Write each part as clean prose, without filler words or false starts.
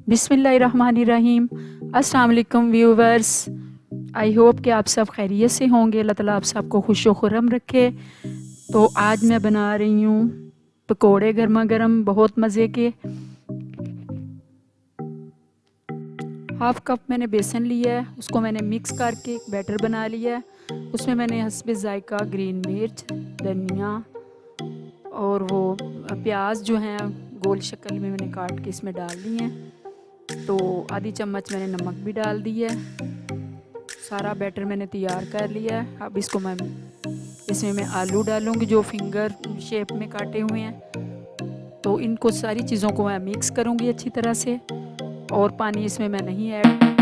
बिस्मिल्लाहिर्रहमानिर्रहीम। अस्सलाम वालेकुम व्यूवर्स, आई होप कि आप सब खैरियत से होंगे। अल्लाह ताला आप सबको खुश खुर्रम रखे। तो आज मैं बना रही हूँ पकोड़े गर्मा गर्म बहुत मज़े के। हाफ़ कप मैंने बेसन लिया है, उसको मैंने मिक्स करके एक बैटर बना लिया है। उसमें मैंने हस्बे ज़ायका ग्रीन मिर्च, धनिया और वो प्याज जो हैं गोल शक्ल में मैंने काट के इसमें डाल दी हैं। तो आधी चम्मच मैंने नमक भी डाल दी है। सारा बैटर मैंने तैयार कर लिया है। अब इसमें मैं आलू डालूँगी जो फिंगर शेप में काटे हुए हैं। तो इनको सारी चीज़ों को मैं मिक्स करूँगी अच्छी तरह से, और पानी इसमें मैं नहीं add.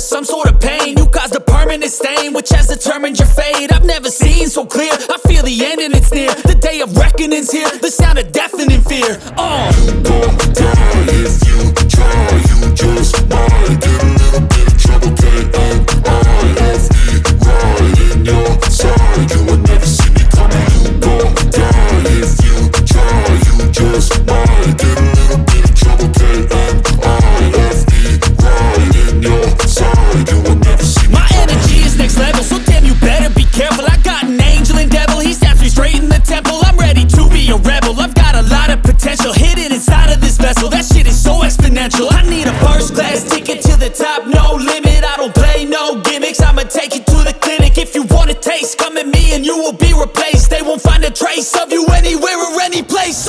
Some sort of pain, you caused a permanent stain which has determined your fate. I've never seen so clear, I feel the end and it's near. The day of reckoning's here, the sound of deafening fear. You gon' die if you try, you just might get a little bit of trouble, K-N-I-F-E, right in your side, you will never see me coming. You gon' die if you try, you just might get a little bit of trouble, K-N-I-F-E, right in your side, you will never see me. My energy is next level, so damn you better be careful. I got an angel and devil, he snaps me straight in the temple. I'm ready to be a rebel, I've got a lot of potential hidden inside of this vessel. That shit is so exponential. I need a first class ticket to the top, no limit. I don't play no gimmicks, I'ma take you to the clinic. If you want a taste, come at me and you will be replaced. They won't find a trace of you anywhere or any place.